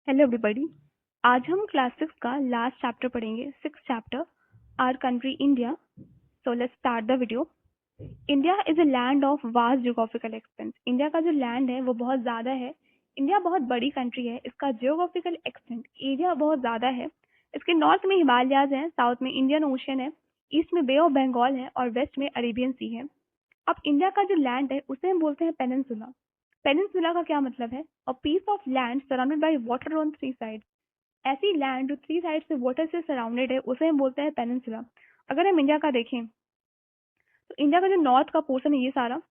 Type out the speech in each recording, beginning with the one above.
Hello everybody. आज हम class 6 का लास्ट चैप्टर पढ़ेंगे, 6th chapter, our country India. So let's start the video. India is a land of vast geographical extent. India का जो land है वो बहुत ज़्यादा है। इंडिया बहुत बड़ी कंट्री है। इसका जियोग्राफिकल एक्सटेंट एरिया बहुत ज़्यादा है। इसके नॉर्थ में हिमालयाज हैं, साउथ में इंडियन ओशन है, ईस्ट में बे ऑफ बंगाल है और वेस्ट में अरेबियन सी है। अब इंडिया का जो लैंड है उसे हम बोलते हैं पेनिनसुला। पेनिनसुला का क्या मतलब है? A piece of land surrounded by water on three side. ऐसी लैंड जो थ्री साइड से वाटर से सराउंडेड है उसे हम बोलते हैं पेनिनसुला। अगर हम इंडिया का देखें तो इंडिया का जो नॉर्थ का पोर्शन है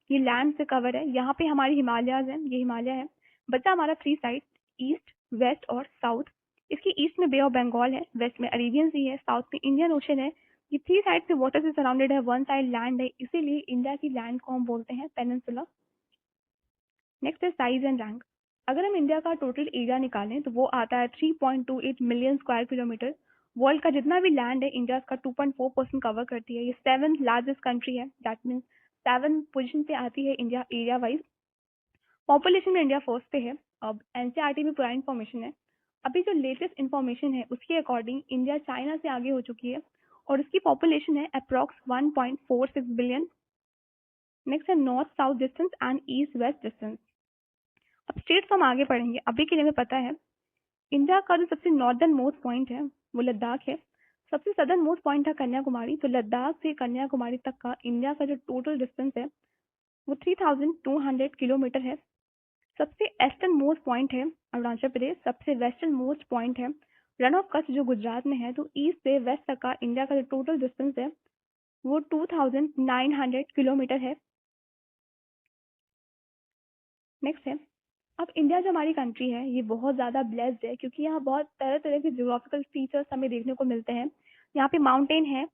ये लैंड से कवर है। यहाँ पे हमारी हिमालयाज है, ये हिमालय है। बचा हमारा थ्री साइड, ईस्ट, वेस्ट और साउथ। इसकी ईस्ट में बे ऑफ बंगाल है, वेस्ट में अरेबियन सी है, साउथ में इंडियन ओशन है। ये थ्री साइड से वाटर से सराउंडेड है, वन साइड लैंड है, इसीलिए इंडिया की लैंड को हम बोलते हैं पेनिनसुला। नेक्स्ट है साइज एंड रैंक। अगर हम इंडिया का टोटल एरिया निकालें तो वो आता है 3.28 मिलियन स्क्वायर किलोमीटर। वर्ल्ड का जितना भी लैंड है इंडिया का 2.4% कवर करती है। ये 7th लार्जेस्ट कंट्री है, दैट मीन्स 7 पोजीशन पे आती है इंडिया एरिया वाइज। पॉपुलेशन में इंडिया फर्स्ट पे है। अब एनसीईआरटी में पूरा इन्फॉर्मेशन है। अभी जो लेटेस्ट इन्फॉर्मेशन है उसके अकॉर्डिंग इंडिया चाइना से आगे हो चुकी है और उसकी पॉपुलेशन है अप्रॉक्स 1.46 बिलियन। नेक्स्ट है north south distance and east west distance. अब स्टेट्स हम आगे पढ़ेंगे, अभी के लिए हमें पता है इंडिया का जो सबसे नॉर्दर्न मोस्ट पॉइंट है वो लद्दाख है। सबसे सदर्न मोस्ट पॉइंट है कन्याकुमारी। तो लद्दाख से कन्याकुमारी तक का इंडिया का जो टोटल डिस्टेंस है वो 3200 किलोमीटर है। सबसे ईस्टर्न मोस्ट पॉइंट है अरुणाचल प्रदेश। सबसे वेस्टर्न मोस्ट पॉइंट है रन ऑफ कच्छ जो गुजरात में है। तो ईस्ट से वेस्ट तक का इंडिया का जो टोटल डिस्टेंस है वो 2900 किलोमीटर है। नेक्स्ट है, अब इंडिया जो हमारी कंट्री है ये बहुत ज़्यादा ब्लेस्ड है क्योंकि यहाँ बहुत तरह तरह के जियोग्राफिकल फीचर्स हमें देखने को मिलते हैं। यहाँ पे माउंटेन है,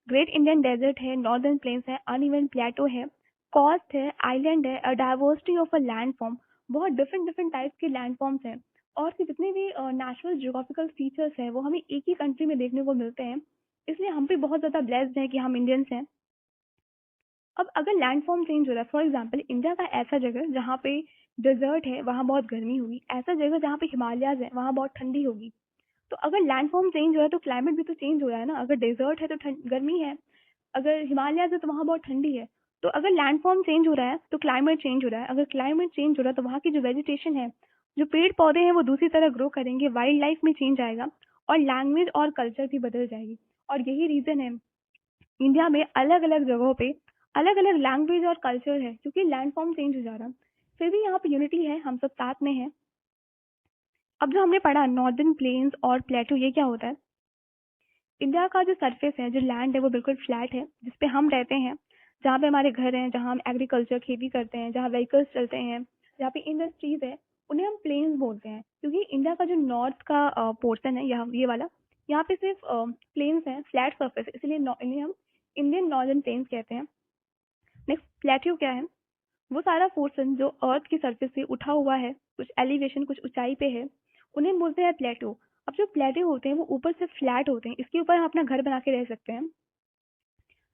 ग्रेट इंडियन डेजर्ट है, नॉर्दर्न प्लेन्स है, अनइवन प्लेटो है, कॉस्ट है, आइलैंड है, a diversity of a land form. बहुत डिफरेंट डिफरेंट टाइप्स के लैंड फॉर्म्स हैं और फिर जितने भी नेचुरल जियोग्राफिकल फीचर्स हैं वो हमें एक ही कंट्री में देखने को मिलते हैं। इसलिए हम भी बहुत ज़्यादा ब्लेस्ड हैं कि हम इंडियंस हैं। अब अगर लैंड फॉर्म चेंज हो रहा है, फॉर एग्जाम्पल इंडिया का ऐसा जगह जहाँ पे डिजर्ट है वहाँ बहुत गर्मी होगी, ऐसा जगह जहाँ पे हिमालयाज है वहाँ बहुत ठंडी होगी। तो अगर लैंड फॉर्म चेंज हो रहा है तो क्लाइमेट भी तो चेंज हो रहा है ना। अगर डेजर्ट है तो गर्मी है, अगर हिमालयाज है तो वहाँ बहुत ठंडी है। तो अगर लैंड फॉर्म चेंज हो रहा है तो क्लाइमेट चेंज हो रहा है। अगर क्लाइमेट चेंज हो रहा है तो वहाँ की जो वेजिटेशन है, जो पेड़ पौधे हैं वो दूसरी तरह ग्रो करेंगे, वाइल्ड लाइफ में चेंज आएगा और लैंग्वेज और कल्चर भी बदल जाएगी। और यही रीजन है इंडिया में अलग अलग जगहों पे अलग अलग लैंग्वेज और कल्चर है क्योंकि लैंड फॉर्म चेंज हो जा रहा है। फिर भी यहाँ पे यूनिटी है, हम सब साथ में हैं। अब जो हमने पढ़ा नॉर्दर्न प्लेन्स और प्लेटो, ये क्या होता है? इंडिया का जो सरफेस है, जो लैंड है वो बिल्कुल फ्लैट है जिसपे हम रहते हैं, जहाँ पे हमारे घर हैं, जहाँ हम एग्रीकल्चर खेती करते हैं, जहाँ व्हीकल्स चलते हैं, जहाँ पे इंडस्ट्रीज है, उन्हें हम प्लेन्स बोलते हैं। क्योंकि इंडिया का जो नॉर्थ का पोर्शन है यहाँ ये वाला, यहाँ पे सिर्फ प्लेन्स हैं, फ्लैट सर्फेस है, इसलिए इन्हें हम इंडियन नॉर्दर्न प्लेन्स कहते हैं। नेक्स्ट प्लेट्यू क्या है? वो सारा पोर्शन जो अर्थ की सरफेस से उठा हुआ है, कुछ एलिवेशन कुछ ऊंचाई पे है, उन्हें बोलते हैं प्लेटो। अब जो प्लेटो होते हैं वो ऊपर से फ्लैट होते हैं, इसके ऊपर हम अपना घर बना के रह सकते हैं।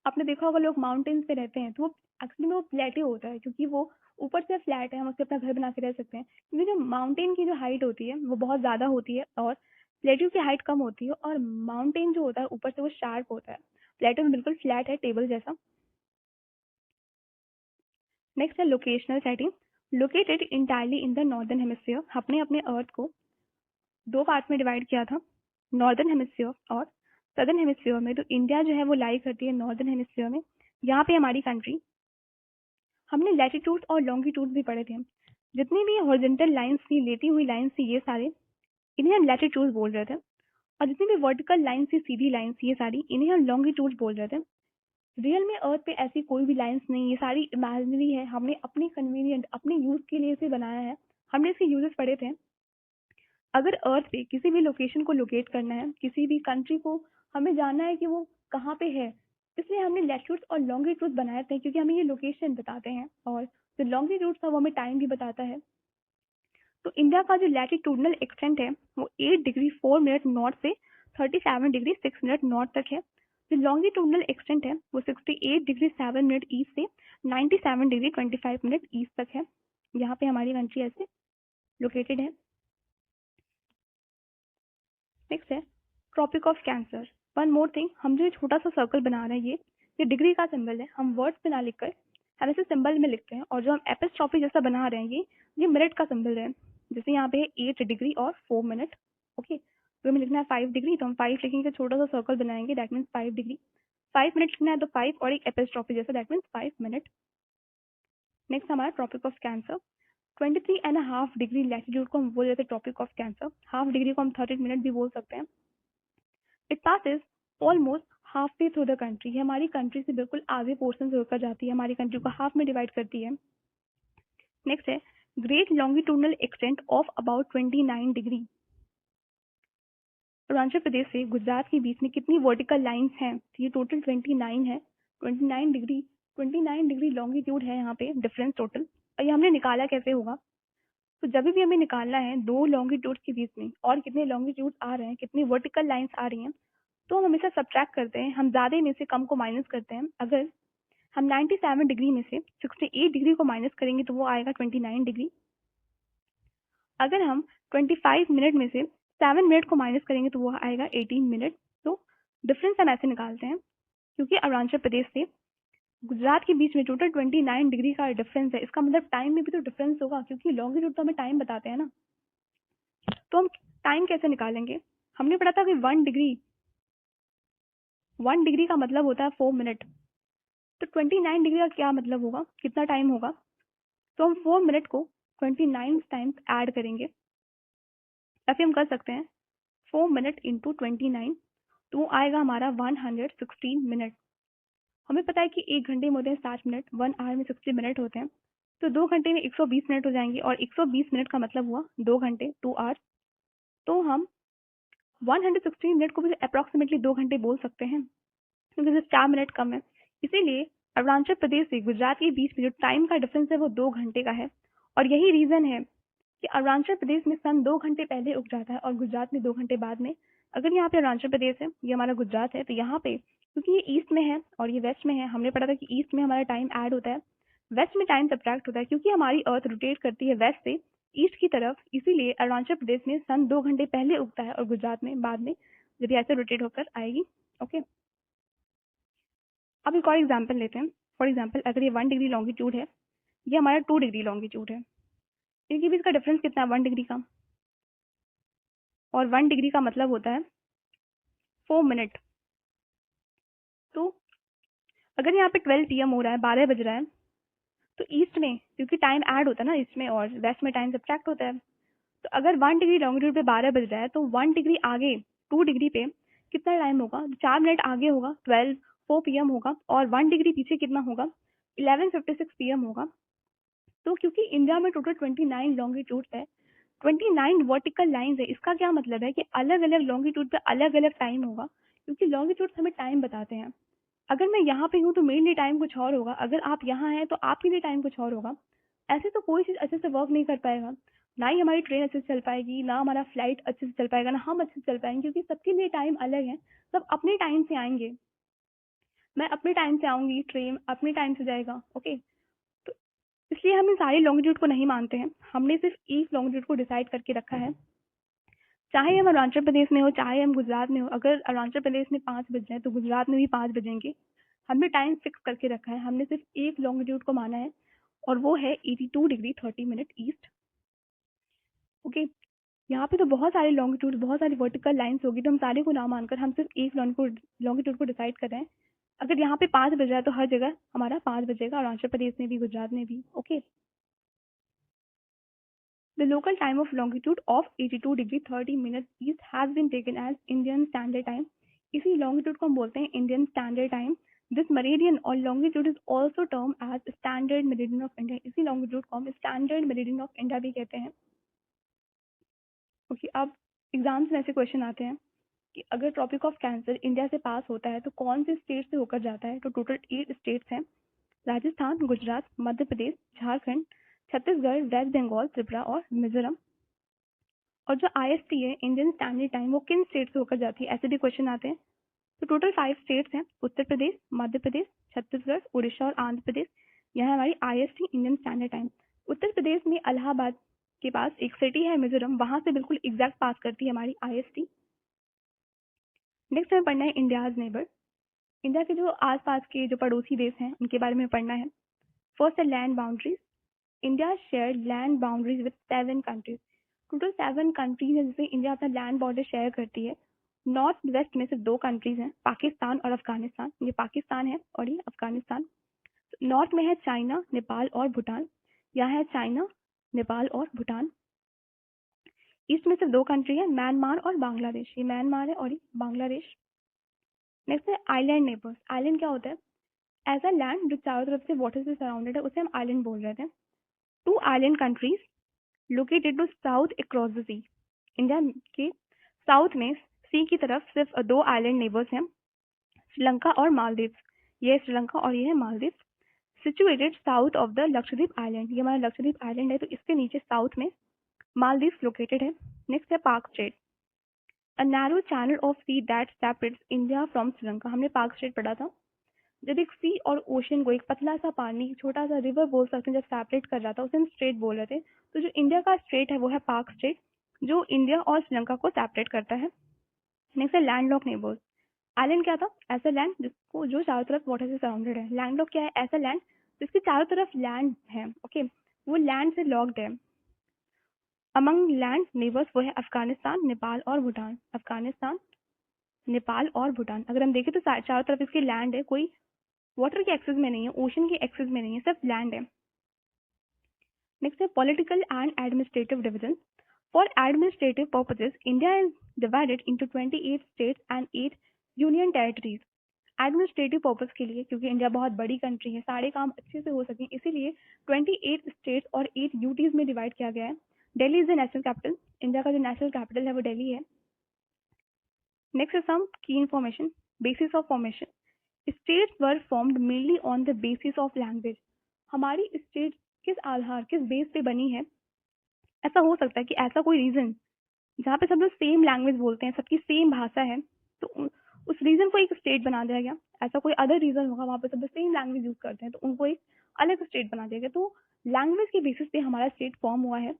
आपने देखा होगा लोग माउंटेन्स पे रहते हैं तो वो एक्चुअली में वो प्लेटो होता है क्योंकि वो ऊपर से फ्लैट है, हम उससे अपना घर बना के रह सकते हैं। क्योंकि जो माउंटेन की जो हाइट होती है वो बहुत ज़्यादा होती है और प्लेटो की हाइट कम होती है और माउंटेन जो होता है ऊपर से वो शार्प होता है। प्लेटो में बिल्कुल फ्लैट है, टेबल जैसा। नेक्स्ट है locational setting. Located entirely in the northern hemisphere. हमने अपने अर्थ को दो पार्ट में डिवाइड किया था, नॉर्दर्न हेमिस्फीयर और सदर्न हेमिस्फीयर में। तो इंडिया जो है वो लाई करती है नॉर्दर्न हेमिस्फीयर में। यहाँ पे हमारी कंट्री, हमने लैटिट्यूड और लॉन्गिट्यूड भी पढ़े थे। जितनी भी हॉरिजॉन्टल लाइंस थी, लेटी हुई लाइंस थी, ये सारे इन्हें हम लैटिट्यूड बोल रहे थे। और जितनी भी वर्टिकल लाइंस थी, सीधी लाइंस थी, ये सारी इन्हें हम लॉन्गिट्यूड बोल रहे थे। रियल में अर्थ पे ऐसी कोई भी लाइंस नहीं, ये सारी इमेजिनरी है। हमने अपनी कन्वीनियंट अपने यूज के लिए इसे बनाया है। हमने इसके यूजेस पढ़े थे। अगर अर्थ पे किसी भी लोकेशन को लोकेट करना है, किसी भी कंट्री को हमें जानना है कि वो कहाँ पे है, इसलिए हमने लैटिट्यूड और लॉन्गिट्यूड बनाए थे क्योंकि हमें ये लोकेशन बताते हैं। और जो लॉन्गिट्यूड था वो हमें टाइम भी बताता है। तो इंडिया का जो लैटिट्यूडनल एक्सटेंट है वो 8 डिग्री 4 मिनट नॉर्थ से 37 डिग्री 6 मिनट नॉर्थ तक है। जो लॉन्गिट्यूडनल एक्सटेंट है वो 68 डिग्री 7 मिनट ईस्ट से 97 डिग्री 25 मिनट ईस्ट तक है। यहाँ पे हमारी कंट्री ऐसे लोकेटेड है। नेक्स्ट है tropic of cancer. One more thing, हम जो ये छोटा सा सर्कल बना रहे हैं ये डिग्री का सिंबल है। हम वर्ड्स पे ना लिखकर हम इसे सिंबल में लिखते हैं, और जो हम एपिस्ट्रॉफी जैसा बना रहे हैं ये मिनट का सिंबल है। जैसे यहाँ पे 8 डिग्री और 4 मिनट। ओके, तो हमें लिखना है 5 डिग्री, तो हम 5 लिखेंगे, छोटा सा सर्कल बनाएंगे, दैट मीन्स 5 डिग्री। 5 मिनट लिखना है तो 5 और एक एपिस्ट्रॉफी जैसा, दैट मीन्स 5 मिनट। नेक्स्ट हमारा tropic of cancer. 23.5 degree latitude को हम बोल देते हैं tropic of cancer. Half degree को हम 30 मिनट भी बोल सकते हैं। It passes almost half way through the country. ये हमारी कंट्री से बिल्कुल आगे पोर्शन से होकर जाती है, हमारी कंट्री को हाफ में डिवाइड करती है। नेक्स्ट है great longitudinal extent of about 29 degree. Arunachal Pradesh से गुजरात के बीच में कितनी वर्टिकल लाइंस हैं? तो ये टोटल 29 है। 29 डिग्री लॉन्गिट्यूड है यहाँ पे डिफरेंस टोटल। और ये हमने निकाला कैसे होगा? तो जब भी हमें निकालना है दो लॉन्गिट्यूड के बीच में और कितने लॉन्गिट्यूड आ रहे हैं, कितनी वर्टिकल लाइंस आ रही हैं, तो हम हमेशा सब्ट्रैक्ट करते हैं, हम ज्यादा में से कम को माइनस करते हैं। अगर हम 97 डिग्री में से 68 डिग्री को माइनस करेंगे तो वो आएगा 29 डिग्री। अगर हम 25 मिनट में से 7 मिनट को माइनस करेंगे तो वो आएगा 18 मिनट। तो डिफरेंस हम ऐसे निकालते हैं, क्योंकि अरुणाचल प्रदेश से गुजरात के बीच में टोटल 29 डिग्री का डिफरेंस है, इसका मतलब टाइम में भी तो डिफरेंस होगा, क्योंकि लॉन्गिट्यूड तो हमें टाइम बताते हैं ना। तो हम टाइम कैसे निकालेंगे? हमने पढ़ा था कि 1 डिग्री का मतलब होता है 4 मिनट। तो 29 डिग्री का क्या मतलब होगा, कितना टाइम होगा? तो हम 4 मिनट को 29 टाइम्स ऐड करेंगे, या फिर हम कर सकते हैं 4 मिनट इंटू 29, तो वो आएगा हमारा 116 मिनट। हमें पता है कि 1 घंटे में होते हैं 60 मिनट, 1 आवर में 60 मिनट होते हैं, तो 2 घंटे में 120 मिनट हो जाएंगे, और 120 मिनट का मतलब हुआ 2 घंटे, 2 आवर। तो हम 116 मिनट को भी अप्रॉक्सीमेटली 2 घंटे बोल सकते हैं, क्योंकि सिर्फ 4 मिनट कम है। इसीलिए अरुणाचल प्रदेश से गुजरात के बीच में जो टाइम का डिफरेंस है वो 2 घंटे का है। और यही रीजन है कि अरुणाचल प्रदेश में सन 2 घंटे पहले उग जाता है और गुजरात में 2 घंटे बाद में। अगर यहाँ पे अरुणाचल प्रदेश है, ये हमारा गुजरात है, तो यहाँ पे क्योंकि ये ईस्ट में है और ये वेस्ट में है, हमने पढ़ा था कि ईस्ट में हमारा टाइम ऐड होता है, वेस्ट में टाइम सब्ट्रैक्ट होता है, क्योंकि हमारी अर्थ रोटेट करती है वेस्ट से ईस्ट की तरफ, इसीलिए अरुणाचल प्रदेश में सन 2 घंटे पहले उगता है और गुजरात में बाद में, जब ये ऐसे रोटेट होकर आएगी। ओके, अब एक और एग्जाम्पल लेते हैं। फॉर एग्जाम्पल, अगर ये 1 डिग्री लॉन्गिट्यूड है, ये हमारा 2 डिग्री लॉन्गिट्यूड है, इनके बीच का डिफरेंस कितना है 1 डिग्री का, और 1 डिग्री का मतलब होता है 4 मिनट। तो अगर यहाँ पे 12 PM हो रहा है, 12 बज रहा है, तो ईस्ट में क्योंकि टाइम ऐड होता है ना, ईस्ट में और वेस्ट में टाइम सब्ट्रैक्ट होता है, तो अगर 1 डिग्री लॉन्गिट्यूड पे 12 बज रहा है तो 1 डिग्री आगे 2 डिग्री पे कितना टाइम होगा? 4 मिनट आगे होगा, 4 PM होगा, और 1 डिग्री पीछे कितना होगा? 11:56 PM होगा। तो क्योंकि इंडिया में टोटल 29 लॉन्गिट्यूड है, 29 वर्टिकल लाइंस है, इसका क्या मतलब है कि अलग अलग लॉन्गिट्यूड पे अलग अलग टाइम होगा, क्योंकि लॉन्गिट्यूड हमें टाइम बताते हैं। अगर मैं यहाँ पे हूँ तो मेरे लिए टाइम कुछ और होगा, अगर आप यहाँ हैं तो आपके लिए टाइम कुछ और होगा। ऐसे तो कोई चीज़ अच्छे से वर्क नहीं कर पाएगा, ना ही हमारी ट्रेन अच्छे से चल पाएगी, ना हमारा फ्लाइट अच्छे से चल पाएगा, ना हम अच्छे से चल पाएंगे, क्योंकि सबके लिए टाइम अलग है। सब अपने टाइम से आएंगे, मैं अपने टाइम से आऊंगी, ट्रेन अपने टाइम से जाएगा। ओके, तो इसलिए हम इन सारी लॉन्गिट्यूड को नहीं मानते हैं, हमने सिर्फ एक लॉन्गिट्यूड को डिसाइड करके रखा है। चाहे हम अरुणाचल प्रदेश में हो, चाहे हम गुजरात में हो, अगर अरुणाचल प्रदेश में 5 बज रहे हैं तो गुजरात में भी 5 बजेंगे। हमने टाइम फिक्स करके रखा है, हमने सिर्फ एक लॉन्गिट्यूड को माना है, और वो है 82 डिग्री 30 मिनट ईस्ट। ओके, यहाँ पे तो बहुत सारे लॉन्गिट्यूड, बहुत सारी वर्टिकल लाइंस होगी, तो हम सारे को ना मानकर हम सिर्फ एक लॉन्गिट्यूड को डिसाइड कर रहे हैं। अगर यहाँ पे 5 बज रहा है तो हर जगह हमारा 5 बजेगा, अरुणाचल प्रदेश में भी, गुजरात में भी। Okay, the local time of longitude of 82 degree 30 minutes east has been taken as Indian Standard Time. इसी longitude को हम बोलते हैं Indian Standard Time. This meridian or longitude is also termed as Standard Meridian of India. इसी longitude को हम Standard Meridian of India भी कहते हैं। ओके, अब एग्जाम्स में ऐसे क्वेश्चन आते हैं कि अगर ट्रॉपिक ऑफ कैंसर इंडिया से पास होता है तो कौन से स्टेट से होकर जाता है? तो टोटल 8 स्टेट्स हैं, राजस्थान, गुजरात, मध्य प्रदेश, झारखंड, छत्तीसगढ़, वेस्ट बंगाल, त्रिपुरा और मिजोरम। और जो IST है, इंडियन स्टैंडर्ड टाइम, वो किन स्टेट से होकर जाती है? ऐसे भी क्वेश्चन आते हैं। तो टोटल 5 स्टेट्स हैं, उत्तर प्रदेश, मध्य प्रदेश, छत्तीसगढ़, उड़ीसा और आंध्र प्रदेश। यह है हमारी IST Indian standard time. Uttar Pradesh में इलाहाबाद के पास एक सिटी है मिजोरम, वहां से बिल्कुल एग्जैक्ट पास करती है हमारी IST। नेक्स्ट हमें पढ़ना है इंडियाज नेबर। इंडिया के जो आसपास के जो पड़ोसी देश हैं उनके बारे में पढ़ना है। फर्स्ट है land boundaries. India share land boundaries with 7 countries. Total 7 countries है जिससे इंडिया अपना लैंड बॉर्डर शेयर करती है। नॉर्थ वेस्ट में सिर्फ 2 कंट्रीज हैं, पाकिस्तान और अफगानिस्तान। ये पाकिस्तान है और ये अफगानिस्तान। नॉर्थ में है चाइना, नेपाल और भूटान। यहाँ है चाइना, नेपाल और भूटान। ईस्ट में सिर्फ 2 कंट्री है, म्यांमार और बांग्लादेश। ये म्यांमार है और ये बांग्लादेश। नेक्स्ट है आइलैंड नेबर्स। आइलैंड क्या होता है? ऐसा लैंड जो चारों तरफ से वाटर से सराउंडेड है उसे हम आइलैंड बोल रहे थे। 2 island countries located to south across the sea. India के साउथ में सी की तरफ सिर्फ 2 आइलैंड नेबर्स हैं, श्रीलंका और मालदीव। ये है श्रीलंका और ये है Maldives. Situated south of the Lakshadweep island. ये हमारा लक्षद्वीप आइलैंड है तो इसके नीचे साउथ में मालदीव लोकेटेड है। नेक्स्ट है पाक straight. A narrow channel of see that separates India from Sri Lanka. हमने पाक स्ट्रेट पढ़ा था। जब एक सी और ओशन को, एक पतला सा पानी, छोटा सा रिवर बोल सकते हैं, जब सेपरेट कर रहा था उसे हम स्ट्रेट बोल रहे थे। तो जो इंडिया का स्ट्रेट है वो है पाक स्ट्रेट, जो इंडिया और श्रीलंका को सेपरेट करता है। नेक्स्ट है लैंडलॉक नेबर्स। आइलैंड क्या था? ऐसा लैंड जिसको जो चारों तरफ वाटर से सराउंडेड है। लैंडलॉक क्या है? ऐसा लैंड जिसके चारों तरफ लैंड है, ओके, वो लैंड से लॉक्ड है। अमंग लैंड नेबर्स वो है अफगानिस्तान, नेपाल और भूटान। अफगानिस्तान, नेपाल और भूटान। अगर हम देखें तो चारों तरफ इसके लैंड है, कोई वाटर के एक्सेस में नहीं है, ओशन के एक्सेस में नहीं है, सिर्फ लैंड है। नेक्स्ट है political and administrative division. For administrative purposes India is divided into 28 states and 8 union territories. Administrative purpose के लिए, क्योंकि इंडिया बहुत बड़ी कंट्री है, सारे काम अच्छे से हो सकें, इसीलिए 28 स्टेट्स और 8 यूटीज में डिवाइड किया गया है। Delhi is the national capital. India का जो नेशनल कैपिटल है वो दिल्ली है। नेक्स्ट इज सम की information. Basis of formation. States were formed mainly on the basis of language. हमारी स्टेट किस आधार, किस बेस पे बनी है? ऐसा हो सकता है कि ऐसा कोई रीजन जहाँ पे सब लोग सेम लैंग्वेज बोलते हैं, सबकी सेम भाषा है, तो उस रीजन को एक स्टेट बना दिया गया। ऐसा कोई अदर रीजन होगा वहाँ पे सब लोग सेम लैंग्वेज यूज करते हैं तो उनको एक अलग स्टेट बना दिया गया। तो लैंग्वेज के बेसिस पे हमारा स्टेट फॉर्म हुआ है।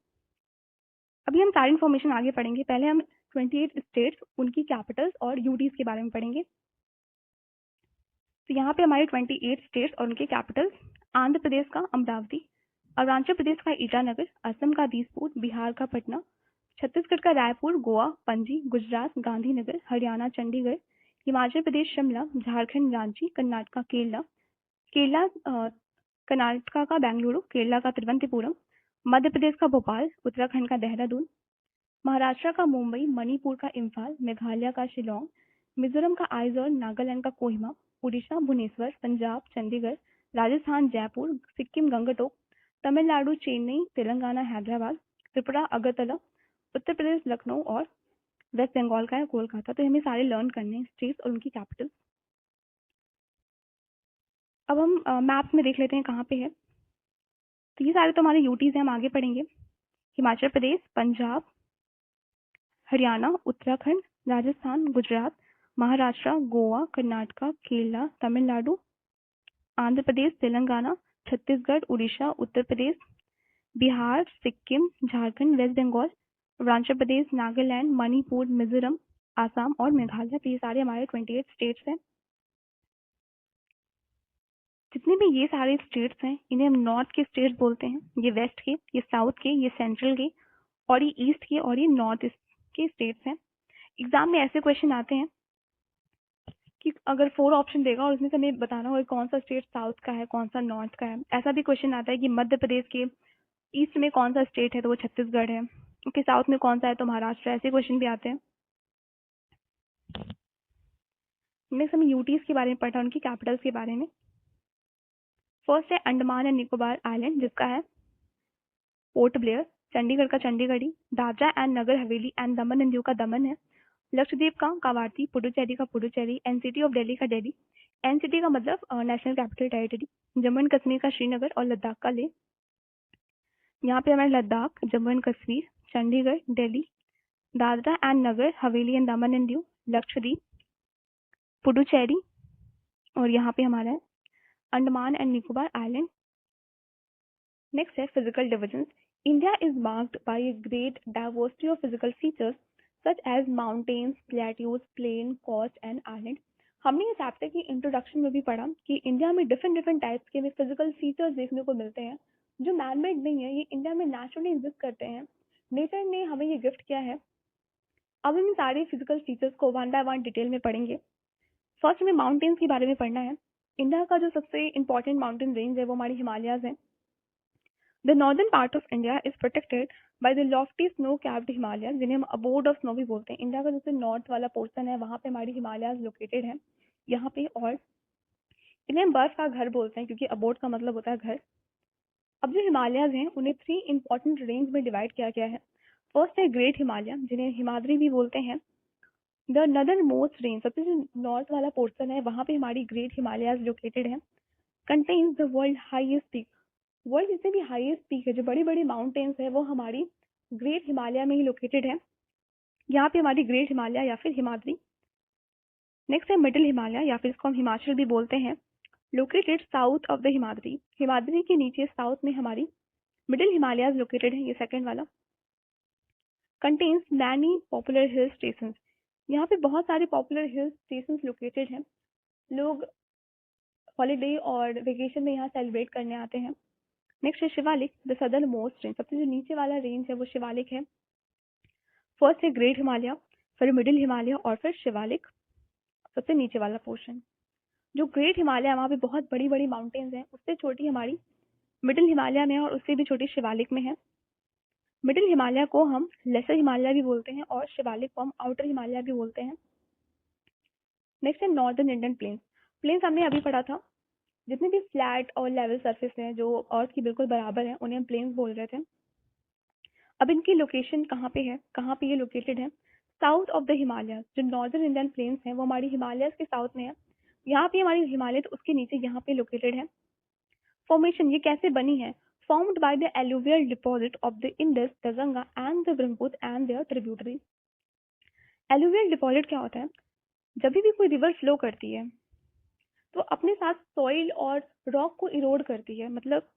अभी हम सारी इन्फॉर्मेशन आगे पढ़ेंगे। पहले हम 28 स्टेट्स, उनकी कैपिटल्स और यूटीज के बारे में पढ़ेंगे। तो यहाँ पे हमारे 28 स्टेट्स और उनके कैपिटल्स। आंध्र प्रदेश का अमरावती, अरुणाचल प्रदेश का ईटानगर, असम का दीसपुर, बिहार का पटना, छत्तीसगढ़ का रायपुर, गोवा पणजी, गुजरात गांधीनगर, हरियाणा चंडीगढ़, हिमाचल प्रदेश शिमला, झारखंड रांची, कर्नाटका केरला, कर्नाटका का बेंगलुरु, केरला का तिरुवनंतपुरम, मध्य प्रदेश का भोपाल, उत्तराखंड का देहरादून, महाराष्ट्र का मुंबई, मणिपुर का इम्फाल, मेघालय का शिलोंग, मिजोरम का आइजोल, नागालैंड का कोहिमा, उड़ीसा भुवनेश्वर, पंजाब चंडीगढ़, राजस्थान जयपुर, सिक्किम गंगटोक, तमिलनाडु चेन्नई, तेलंगाना हैदराबाद, त्रिपुरा अगरतला, उत्तर प्रदेश लखनऊ और वेस्ट बंगाल का है कोलकाता। तो हमें सारे लर्न करने हैं स्टेट्स और उनकी कैपिटल। अब हम मैप्स में देख लेते हैं कहाँ पे है। तो ये सारे तो हमारे यूटीज हैं, हम आगे पढ़ेंगे। हिमाचल प्रदेश, पंजाब, हरियाणा, उत्तराखंड, राजस्थान, गुजरात, महाराष्ट्र, गोवा, कर्नाटका, केरला, तमिलनाडु, आंध्र प्रदेश, तेलंगाना, छत्तीसगढ़, उड़ीसा, उत्तर प्रदेश, बिहार, सिक्किम, झारखंड, वेस्ट बंगाल, अरुणाचल प्रदेश, नागालैंड, मणिपुर, मिजोरम, आसाम और मेघालय। तो ये सारे हमारे 28 स्टेट्स हैं। जितने भी ये सारे स्टेट्स हैं इन्हें हम नॉर्थ के स्टेट्स बोलते हैं, ये वेस्ट के, ये साउथ के, ये सेंट्रल के और ये ईस्ट के और ये नॉर्थ ईस्ट के स्टेट्स हैं। एग्जाम में ऐसे क्वेश्चन आते हैं कि अगर 4 ऑप्शन देगा और उसमें से हमें बताना होगा कौन सा स्टेट साउथ का है, कौन सा नॉर्थ का है। ऐसा भी क्वेश्चन आता है कि मध्य प्रदेश के ईस्ट में कौन सा स्टेट है तो वो छत्तीसगढ़ है, ओके, साउथ में कौन सा है तो महाराष्ट्र। ऐसे क्वेश्चन भी आते हैं। नेक्स्ट हमें यूटीज के बारे में पढ़ा, उनकी कैपिटल्स के बारे में। फर्स्ट है अंडमान एंड निकोबार आइलैंड, जिसका है पोर्ट ब्लेयर। चंडीगढ़ का चंडीगढ़ी, Dadra and Nagar Haveli and Daman and Diu का दमन है। लक्षद्वीप का कावारती, पुडुचेरी का पुडुचेरी, एनसीटी ऑफ दिल्ली का दिल्ली। एनसीटी का मतलब national capital territory. Jammu and Kashmir का श्रीनगर और लद्दाख का लेह। यहाँ पे हमारे Ladakh, Jammu and Kashmir, Chandigarh, Delhi, Dadra and Nagar Haveli and Daman and Diu, Lakshadweep, Puducherry और यहाँ पे हमारा है Andaman and Nicobar island. Next है physical divisions. India is marked by a great diversity of physical features such as mountains, plateaus, plain, coast and island. हमने इस चैप्टर की इंट्रोडक्शन में भी पढ़ा कि इंडिया में डिफरेंट डिफरेंट टाइप्स के फिजिकल फीचर्स देखने को मिलते हैं जो मैनमेड नहीं है, ये इंडिया में नेचुरली एग्जिस्ट करते हैं। नेचर ने हमें ये गिफ्ट किया है। अब हम इन सारे फिजिकल फीचर्स को वन बाय वन डिटेल में पढ़ेंगे। फर्स्ट हमें माउंटेन्स के बारे में पढ़ना है। इंडिया का जो सबसे इंपॉर्टेंट माउंटेन रेंज है वो हमारी हिमालयाज है। The northern part of India is protected by the Lofty snow capped Himalaya, जिन्हें हम अबोर्ड ऑफ स्नो भी बोलते हैं। इंडिया का जैसे नॉर्थ वाला पोर्शन है वहाँ पे हमारी हिमालयाज लोकेटेड है यहाँ पे, और इन्हें हम बर्फ का घर बोलते हैं क्योंकि अबोर्ड का मतलब होता है घर। अब जो हिमालयाज हैं उन्हें 3 इंपॉर्टेंट रेंज में डिवाइड किया गया है। फर्स्ट है ग्रेट हिमालय, जिन्हें हिमाद्री भी बोलते हैं। द नदर्न मोस्ट रेंज, सबसे जो नॉर्थ वाला पोर्शन है वहाँ पे हमारी ग्रेट हिमालयाज लोकेटेड है। Contains the world highest peak, world जितने भी हाईएस्ट पीक है, जो बड़ी बड़ी माउंटेन्स है वो हमारी ग्रेट हिमालय में ही लोकेटेड है। यहाँ पे हमारी ग्रेट हिमालय या फिर हिमाद्री। नेक्स्ट है मिडिल हिमालय या फिर इसको हम हिमाचल भी बोलते हैं, located south of the Himadri. Himadri के नीचे साउथ में हमारी मिडिल हिमालयाज लोकेटेड है, ये सेकंड वाला। Contains many popular hill station, यहाँ पे बहुत सारे पॉपुलर हिल स्टेशन लोकेटेड हैं। लोग हॉलीडे और वेकेशन में यहाँ सेलिब्रेट करने आते हैं। नेक्स्ट है Shivalik, the southern most range, सबसे जो नीचे वाला रेंज है वो शिवालिक है। फर्स्ट है ग्रेट हिमालय, फिर मिडिल हिमालय और फिर शिवालिक, सबसे नीचे वाला पोर्शन। जो ग्रेट हिमालय है वहाँ पे बहुत बड़ी बड़ी माउंटेन्स हैं, उससे छोटी हमारी मिडिल हिमालय में और उससे भी छोटी शिवालिक में है। मिडिल हिमालय को हम लेसर हिमालय भी बोलते हैं और शिवालिक को हम आउटर हिमालय भी बोलते हैं। नेक्स्ट है नॉर्दर्न इंडियन प्लेन्स। प्लेन्स हमने अभी पढ़ा था, जितने भी फ्लैट और लेवल सरफेस हैं जो अर्थ की बिल्कुल बराबर है उन्हें हम प्लेन्स बोल रहे थे। अब इनकी लोकेशन कहाँ पे है, कहाँ पे ये लोकेटेड है? साउथ ऑफ द हिमालय, जो नॉर्दर्न इंडियन प्लेन्स हैं वो हमारी हिमालय के साउथ में है। यहाँ पे हमारी हिमालय, तो उसके नीचे यहाँ पे लोकेटेड है। फॉर्मेशन ये कैसे बनी है? Formed by the alluvial deposit of the Indus, the Ganga and the Brahmaputra and their tributary. Alluvial deposit क्या होता है? जब भी कोई रिवर फ्लो करती है तो अपने साथ सॉइल और रॉक को इरोड करती है। मतलब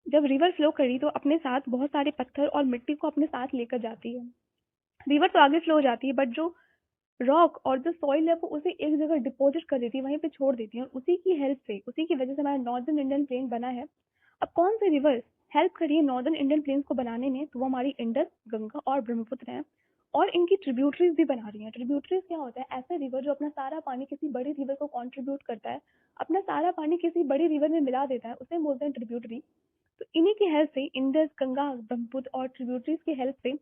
जब रिवर फ्लो करी तो अपने साथ बहुत सारे पत्थर और मिट्टी को अपने साथ लेकर जाती है। रिवर तो आगे फ्लो हो जाती है बट जो रॉक और जो सॉइल है वो उसे एक जगह डिपॉजिट कर देती है, वहीं पे छोड़ देती है, और उसी की हेल्प से, उसी की वजह से हमारा नॉर्दर्न इंडियन प्लेन बना है। अब कौन से रिवर हेल्प करी है नॉर्दर्न इंडियन प्लेन्स को बनाने में? तो वो हमारी इंडस, गंगा और ब्रह्मपुत्र हैं, और इनकी ट्रिब्यूटरीज भी बना रही हैं। ट्रिब्यूटरीज क्या होता है? ऐसा रिवर जो अपना सारा पानी किसी बड़ी रिवर को कॉन्ट्रीब्यूट करता है, अपना सारा पानी किसी बड़ी रिवर में मिला देता है, उसे बोलते हैं ट्रिब्यूटरी। तो इन्हीं की हेल्प से, इंडस, गंगा, ब्रह्मपुत्र और ट्रिब्यूटरीज की हेल्प से,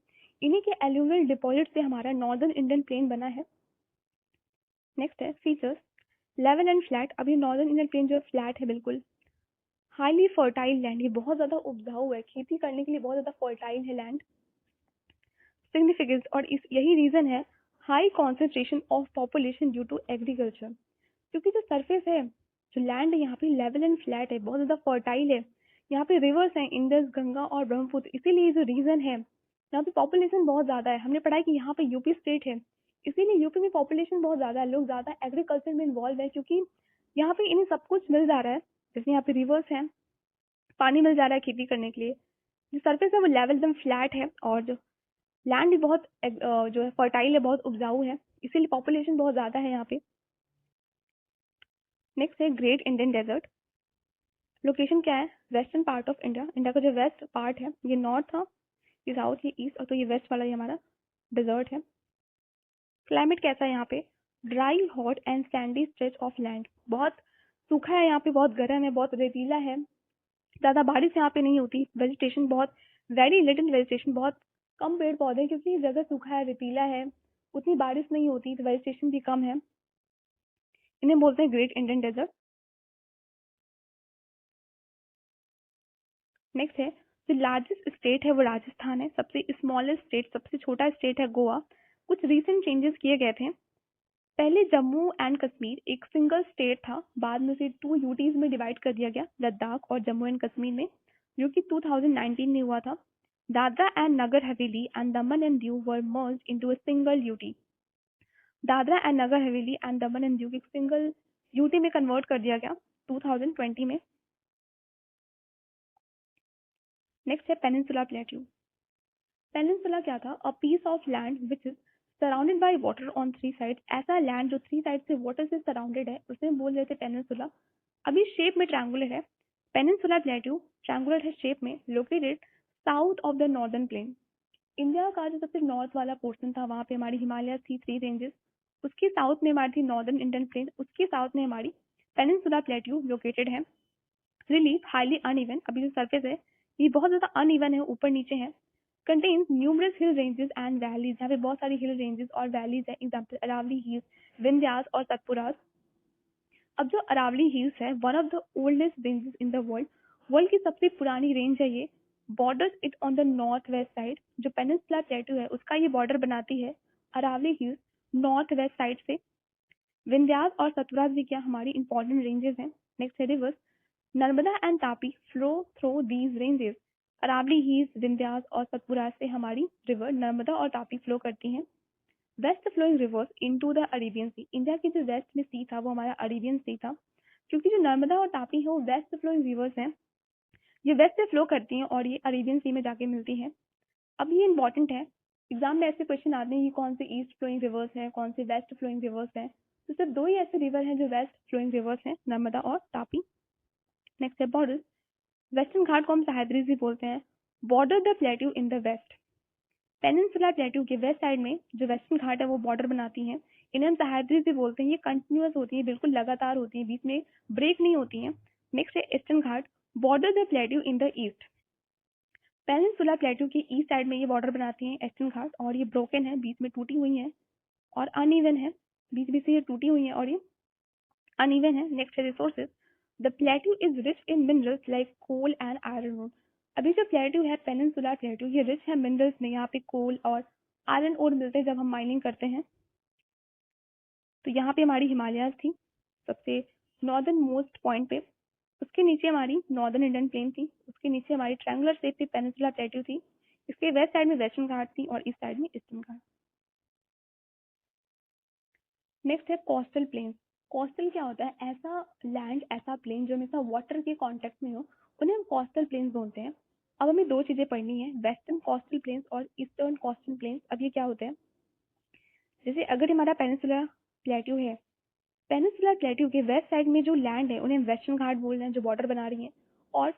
इन्हीं के एलुवियल डिपॉजिट से हमारा नॉर्दर्न इंडियन प्लेन बना है। नेक्स्ट है फीचर्स, लेवल एंड फ्लैट। अभी नॉर्दर्न इंडियन प्लेन जो फ्लैट है बिल्कुल। हाईली फर्टाइल लैंड, ये बहुत ज्यादा उपजाऊ है, खेती करने के लिए बहुत ज्यादा फर्टाइल है लैंड। सिग्निफिकेंस, और इस यही रीजन है, high concentration of population due to agriculture, क्योंकि जो सरफेस है, जो लैंड है यहाँ पे लेवल एंड फ्लैट है, बहुत ज्यादा फर्टाइल है, यहाँ पे रिवर्स हैं इंडस, गंगा और ब्रह्मपुत्र, इसीलिए जो रीजन है यहाँ पे पॉपुलेशन बहुत ज्यादा है। हमने पढ़ा है कि यहाँ पे यूपी स्टेट है, इसीलिए यूपी में पॉपुलेशन बहुत ज्यादा है, लोग ज्यादा एग्रीकल्चर में इन्वॉल्व है, क्योंकि यहाँ पे इन्हें सब कुछ मिल जा रहा है। जैसे यहाँ पे रिवर्स है, पानी मिल जा रहा है खेती करने के लिए, जो सरफेस है वो लेवल एकदम फ्लैट है, और जो लैंड भी बहुत जो है फर्टाइल है, बहुत उपजाऊ है, इसीलिए पॉपुलेशन बहुत ज्यादा है यहाँ पे। नेक्स्ट है ग्रेट इंडियन डेजर्ट। लोकेशन क्या है? Western part of India. India का जो वेस्ट पार्ट है, ये नॉर्थ था, ये साउथ, ये ईस्ट, और तो ये वेस्ट वाला ये हमारा डेजर्ट है। क्लाइमेट कैसा है यहाँ पे? Dry, hot and Sandy stretch of land, बहुत सूखा है यहाँ पे, बहुत गर्म है, बहुत रेतीला है, ज्यादा बारिश यहाँ पे नहीं होती। वेजिटेशन बहुत वेरी लिटिल वेजिटेशन, बहुत कम पेड़ पौधे हैं, क्योंकि जगह सूखा है, रेतीला है, उतनी बारिश नहीं होती, तो वेजिटेशन भी कम है। इन्हें बोलते हैं ग्रेट इंडियन डेजर्ट। नेक्स्ट है, जो लार्जेस्ट स्टेट है वो राजस्थान है, सबसे स्मॉलेस्ट स्टेट, सबसे छोटा स्टेट है गोवा। कुछ रिसेंट चेंजेस किए गए थे। पहले जम्मू एंड कश्मीर एक सिंगल स्टेट था, बाद में से 2 यूटीज में डिवाइड कर दिया गया, लद्दाख और जम्मू एंड कश्मीर में, जो कि 2019 में हुआ था। Dadra and Nagar Haveli and Daman and Diu were merged into a single UT. Dadra and Nagar Haveli and Daman and Diu एक सिंगल यूटी में कन्वर्ट कर दिया गया 2020 में। नेक्स्ट है पेनिनसुला प्लेट्यू। पेनिनसुला क्या था? A piece of land which is surrounded by water on three side. ऐसा लैंड जो थ्री साइड से वाटर से सराउंडेड है उसे हम बोल रहे थे पेनिनसुला। अभी शेप में ट्रायंगुलर है। पेनिनसुला प्लेट्यू ट्रायंगुलर है शेप में, located south of the northern plain. India का जो सबसे नॉर्थ वाला पोर्शन था वहाँ पे हमारी हिमालय थी, थ्री रेंजेस। उसके साउथ में हमारी थी नॉर्दर्न इंडियन प्लेन, उसके साउथ में हमारी पेनिनसुला प्लेट्यू लोकेटेड है। रिलीफ हाईली अनइवन, अभी जो सरफेस है ये बहुत ज्यादा अनइवन है, ऊपर नीचे है। Contains numerous hill ranges and valleys, यहाँ पे बहुत सारी हिल रेंजेस और वैलीज है। एग्जाम्पल अरावली हिल्स, विंध्यास और सतपुरास। अब जो अरावली हिल्स है one of the oldest ranges in the world, world की सबसे पुरानी रेंज है ये। Borders it on the north west side, जो पेनिनसुला प्लेटू है उसका ये बॉर्डर बनाती है Aravalli hills north west side से। विंध्यास और सतपुरास भी क्या हमारी इंपॉर्टेंट रेंजेस हैं। नेक्स्ट है rivers, Narmada and Tapi flow through these ranges. Aravalli hills, Vindhyas और सतपुरा से हमारी रिवर नर्मदा और तापी फ्लो करती हैं। West flowing rivers into the Arabian sea, India की जो वेस्ट में सी था वो हमारा अरेबियन सी था, क्योंकि जो नर्मदा और तापी है वो वेस्ट फ्लोइंग रिवर्स हैं, ये वेस्ट से फ्लो करती हैं और ये अरेबियन सी में जाके मिलती हैं। अब ये इंपॉर्टेंट है, एग्जाम में ऐसे क्वेश्चन आते हैं कि कौन से ईस्ट फ्लोइंग रिवर्स है, कौन से वेस्ट फ्लोइंग रिवर्स है। तो सिर्फ दो ही ऐसे रिवर हैं जो वेस्ट फ्लोइंग रिवर्स हैं, नर्मदा और तापी। नेक्स्ट है बॉर्डर, वेस्टर्न घाट को हम सह्याद्री भी बोलते हैं। Border the plateau in the west, peninsula plateau के वेस्ट साइड में जो वेस्टर्न घाट है वो बॉर्डर बनाती हैं। इन्हें हम सह्याद्री भी बोलते हैं। ये कंटिन्यूअस होती है, बिल्कुल लगातार होती है, बीच में ब्रेक नहीं होती हैं। नेक्स्ट है eastern Ghat, border the plateau in the east, peninsula plateau के ईस्ट साइड में ये बॉर्डर बनाती हैं ईस्टर्न घाट, और ये ब्रोकन है, बीच में टूटी हुई है और अनइवन है, बीच बीच से ये टूटी हुई है और ये अनइवन है। नेक्स्ट है resources, the plateau is rich in minerals like coal and iron ore. अभी जो प्लेट्यू है पेनिनसुला प्लेट्यू ये रिच है मिनरल्स में, यहाँ पे कोल और आयरन ओर मिलते हैं जब हम माइनिंग करते हैं। तो यहाँ पे हमारी हिमालयाज थी सबसे नॉर्दर्न मोस्ट पॉइंट पे, उसके नीचे हमारी नॉर्दर्न इंडियन प्लेन थी, उसके नीचे हमारी ट्रायंगुलर शेप पे पेनिनसुला प्लेट्यू थी, इसके वेस्ट साइड में वेस्टर्न घाट थी और इस साइड में ईस्टर्न घाट। नेक्स्ट है कोस्टल प्लेन। कोस्टल क्या होता है? ऐसा लैंड, ऐसा प्लेन जो हमेशा वाटर के कांटेक्ट में हो, उन्हें हम कोस्टल प्लेन्स बोलते हैं। अब हमें दो चीजें पढ़नी है, वेस्टर्न कोस्टल प्लेन्स और ईस्टर्न कोस्टल प्लेन्स। अब ये क्या होते हैं? जैसे अगर हमारा पेनिनसुला प्लेट्यू है, पेनिनसुला प्लेट्यू के वेस्ट साइड में जो लैंड है उन्हें वेस्टर्न घाट बोल रहे हैं जो बॉर्डर बना रही है, और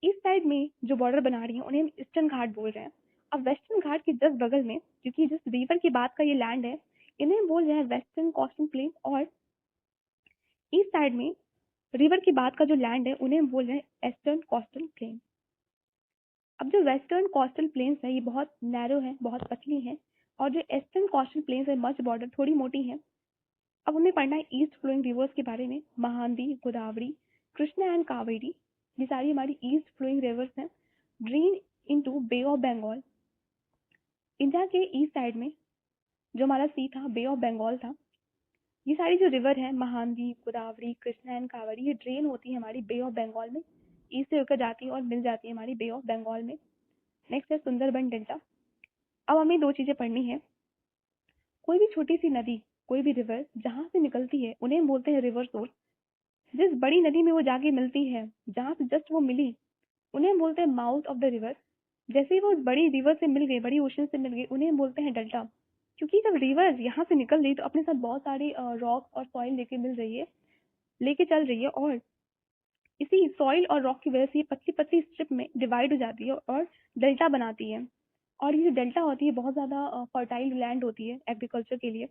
इस साइड में जो बॉर्डर बना रही है उन्हें हम ईस्टर्न घाट बोल रहे हैं। अब वेस्टर्न घाट के जस्ट बगल में, क्योंकि जिस रिवर के बाद का ये लैंड है, इन्हें बोल रहे हैं वेस्टर्न कोस्टल प्लेन, और इस साइड में रिवर के बाद का जो लैंड है उन्हें हम बोल रहे हैं ईस्टर्न कोस्टल प्लेन। अब जो वेस्टर्न कोस्टल प्लेन्स है ये बहुत नैरो है, बहुत पतली है, और जो ईस्टर्न कोस्टल प्लेन्स है मच बॉर्डर थोड़ी मोटी है। अब हमें पढ़ना है ईस्ट फ्लोइंग रिवर्स के बारे में, महानदी, गोदावरी, कृष्णा एंड कावेरी, ये सारी हमारी ईस्ट फ्लोइंग रिवर्स हैं, drain into bay of Bengal. India के ईस्ट साइड में जो हमारा सी था बे ऑफ बंगाल था। ये सारी जो रिवर है महानदी, गोदावरी, कृष्णा एंड कावेरी, ये ड्रेन होती है हमारी बे ऑफ बंगाल में, ईस्ट से होकर जाती है और मिल जाती है हमारी बे ऑफ बंगाल में। नेक्स्ट है सुंदरबन डेल्टा। अब हमें दो चीजें पढ़नी है, कोई भी छोटी सी नदी, कोई भी रिवर जहाँ से निकलती है उन्हें हम बोलते हैं रिवर सोर्स। जिस बड़ी नदी में वो जाके मिलती है, जहाँ से जस्ट वो मिली, उन्हें हम बोलते हैं माउथ ऑफ द रिवर। जैसे ही वो बड़ी रिवर से मिल गई, बड़ी ओशन से मिल गई, उन्हें हम बोलते हैं डेल्टा। क्योंकि जब रिवर यहाँ से निकल रही तो अपने साथ बहुत सारी रॉक और सॉइल लेके मिल रही है, लेके चल रही है, और इसी सॉइल और रॉक की वजह से ये पतली पतली स्ट्रिप में डिवाइड हो जाती है और डेल्टा बनाती है। और ये जो डेल्टा होती है बहुत ज्यादा फर्टाइल लैंड होती है एग्रीकल्चर के लिए।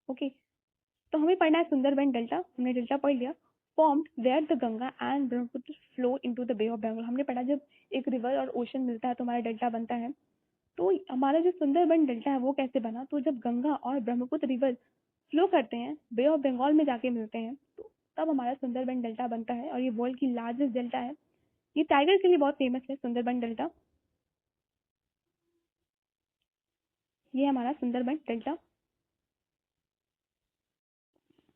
ओके, तो हमें पढ़ना है सुंदरबन डेल्टा, हमने डेल्टा पढ़ लिया। Formed where the Ganga and Brahmaputra flow into the bay of Bengal, हमने पढ़ा जब एक रिवर और ओशन मिलता है तो हमारा डेल्टा बनता है। तो हमारा जो सुंदरबन डेल्टा है वो कैसे बना? तो जब गंगा और ब्रह्मपुत्र रिवर फ्लो करते हैं, बे ऑफ बंगाल में जाके मिलते हैं, तो तब हमारा सुंदरबन डेल्टा बनता है, और ये वर्ल्ड की लार्जेस्ट डेल्टा है। ये टाइगर के लिए बहुत फेमस है सुंदरबन डेल्टा। ये हमारा सुंदरबन डेल्टा।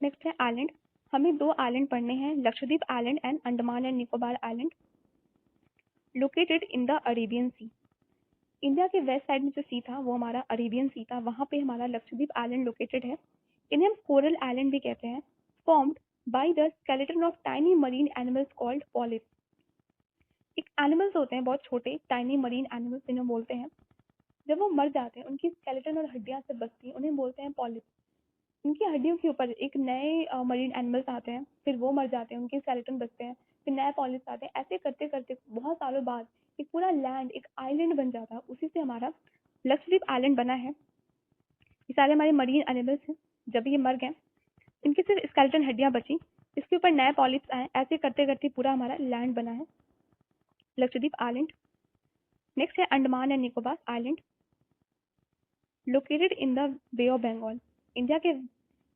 नेक्स्ट है आइलैंड। हमें दो आइलैंड पढ़ने हैं, Lakshadweep island and Andaman and Nicobar island, located in the Arabian sea. India के वेस्ट साइड में जो सी था वो हमारा अरेबियन सी था, वहाँ पे हमारा लक्षद्वीप आइलैंड लोकेटेड है। इन्हें हम कोरल आइलैंड भी कहते हैं। Formed by the skeleton of tiny marine animals called polyps. एक एनिमल्स होते हैं बहुत छोटे टाइनी मरीन एनिमल्स जिन्हें बोलते हैं, जब वो मर जाते हैं उनकी स्केलेटन और हड्डियां से बचती हैं, उन्हें बोलते हैं पॉलिप। उनकी हड्डियों के ऊपर एक नए मरीन एनिमल्स आते हैं, फिर वो मर जाते हैं, उनके स्केलेटन बचते हैं, फिर नए पॉलिप्स आते हैं। ऐसे करते करते बहुत सालों बाद एक पूरा लैंड, एक आइलैंड बन जाता है। उसी से हमारा लक्षद्वीप आइलैंड बना है। ये सारे हमारे मरीन एनिमल्स हैं, जब ये मर गए इनकी सिर्फ स्केलेटन हड्डियां बची, इसके ऊपर नए पॉलिप्स आए। ऐसे करते करते पूरा हमारा लैंड बना है लक्षद्वीप आइलैंड। नेक्स्ट है Andaman and Nicobar island, located in the bay of Bengal. India के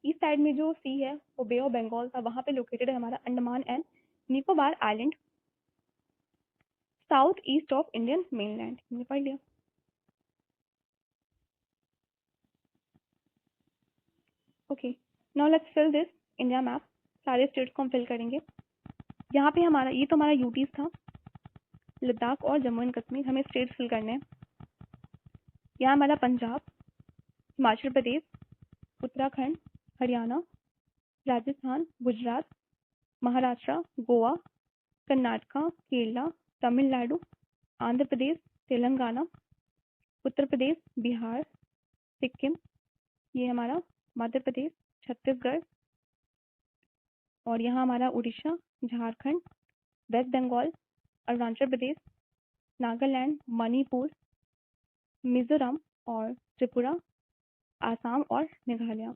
ईस्ट साइड में जो सी है वो बे ऑफ बंगाल था, वहां पे लोकेटेड है हमारा Andaman and Nicobar island, south east of Indian mainland. हमने पढ़ लिया। Okay, now let's fill this India map. सारे स्टेट्स को हम फिल करेंगे। यहाँ पे हमारा ये तो हमारा यूटीज था, लद्दाख और जम्मू एंड कश्मीर हमें स्टेट्स फिल करने हैं। यहाँ हमारा पंजाब, हिमाचल प्रदेश, उत्तराखंड, हरियाणा, राजस्थान, गुजरात, महाराष्ट्र, गोवा, कर्नाटका, केरला, तमिलनाडु, आंध्र प्रदेश, तेलंगाना, उत्तर प्रदेश, बिहार, सिक्किम, ये हमारा मध्य प्रदेश, छत्तीसगढ़, और यहाँ हमारा उड़ीसा, झारखंड, वेस्ट बंगाल, अरुणाचल प्रदेश, नागालैंड, मणिपुर, मिजोरम और त्रिपुरा, आसाम और मेघालय।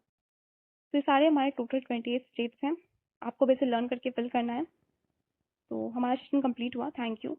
तो ये सारे हमारे टोटल 28 स्टेट्स हैं। आपको वैसे लर्न करके फिल करना है। तो हमारा सेशन कंप्लीट हुआ। Thank you.